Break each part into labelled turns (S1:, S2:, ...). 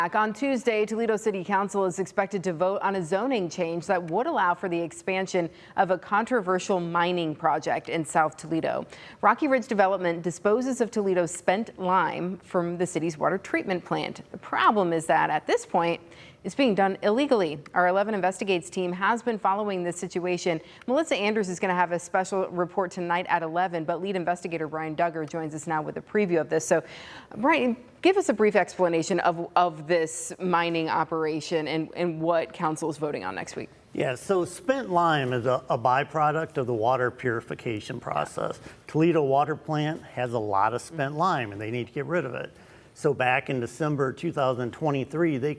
S1: Back on Tuesday, Toledo City Council is expected to vote on a zoning change that would allow for the expansion of a controversial mining project in South Toledo. Rocky Ridge Development disposes of Toledo's spent lime from the city's water treatment plant. The problem is that at this point, it's being done illegally. Our 11 Investigates team has been following this situation. Melissa Andrews is going to have a special report tonight at 11, but lead investigator Brian Duggar joins us now with a preview of this. So, Brian, give us a brief explanation of this mining operation and what council is voting on next week.
S2: Yeah, so spent lime is a byproduct of the water purification process. Toledo water plant has a lot of spent lime and they need to get rid of it. So back in December 2023, they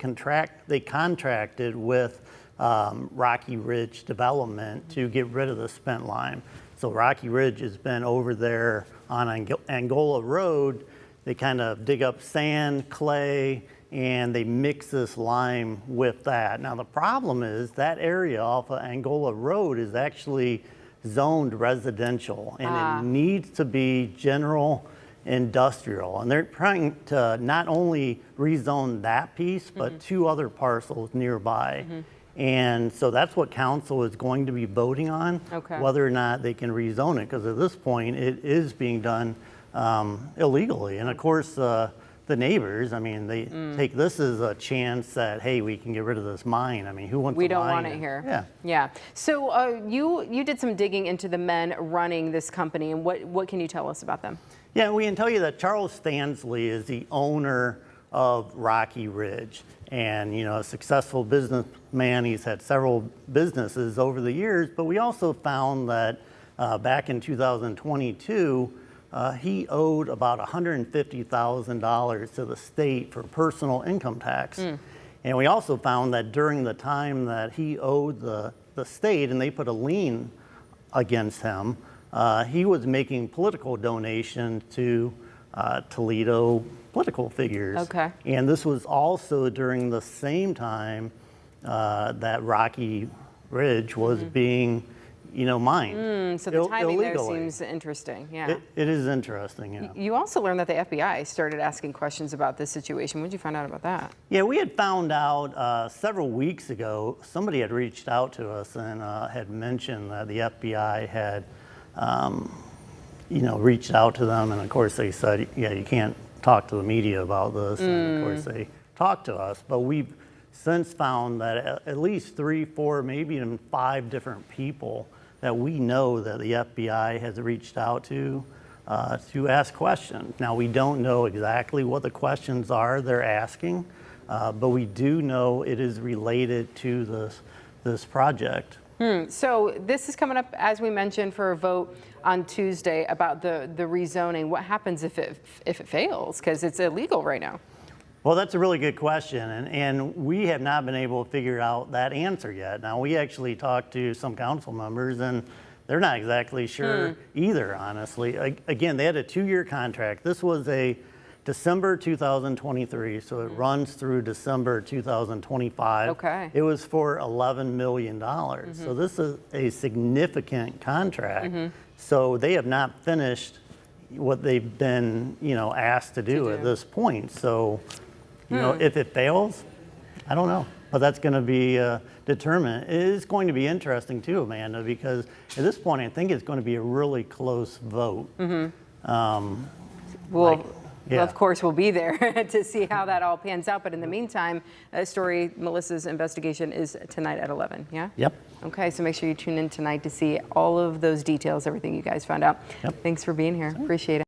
S2: contracted with Rocky Ridge Development to get rid of the spent lime. So Rocky Ridge has been over there on Angola Road. They kind of dig up sand, clay, and they mix this lime with that. Now the problem is that area off of Angola Road is actually zoned residential, and it needs to be general industrial, and they're trying to not only rezone that piece but two other parcels nearby. And so that's what council is going to be voting on, whether or not they can rezone it, because at this point it is being done illegally. And of course the neighbors, I mean, they take this as a chance that, hey, we can get rid of this mine. I mean, who wants to mine?
S1: We don't want it here. Yeah. So you did some digging into the men running this company, and what can you tell us about them?
S2: Yeah, we can tell you that Charles Stanley is the owner of Rocky Ridge, and a successful businessman. He's had several businesses over the years, but we also found that back in 2022, he owed about $150,000 to the state for personal income tax. And we also found that during the time that he owed the state, and they put a lien against him, he was making political donations to Toledo political figures. And this was also during the same time that Rocky Ridge was being, mined.
S1: So the timing there seems interesting. Yeah,
S2: it is interesting. Yeah.
S1: You also learned that the FBI started asking questions about this situation. When did you find out about that?
S2: Yeah, we had found out several weeks ago. Somebody had reached out to us and had mentioned that the FBI had reached out to them, and of course they said, yeah, you can't talk to the media about this. And of course they talked to us, but we've since found that at least 3, 4, maybe even 5 different people that we know that the FBI has reached out to ask questions. Now, we don't know exactly what the questions are they're asking, but we do know it is related to this project.
S1: So this is coming up, as we mentioned, for a vote on Tuesday about the rezoning. What happens if it fails? Because it's illegal right now.
S2: Well, that's a really good question, and we have not been able to figure out that answer yet. Now, we actually talked to some council members, and they're not exactly sure either, honestly. Again, they had a 2-year contract. This was a December 2023, so it runs through December 2025. It was for $11 million. So this is a significant contract. So they have not finished what they've been, asked to do at this point. So, if it fails, I don't know. But that's going to be determined. It is going to be interesting too, Amanda, because at this point, I think it's going to be a really close vote.
S1: Well, of course, we'll be there to see how that all pans out. But in the meantime, Melissa's investigation is tonight at 11, yeah?
S2: Yep.
S1: Okay, so make sure you tune in tonight to see all of those details, everything you guys found out. Thanks for being here. Appreciate it.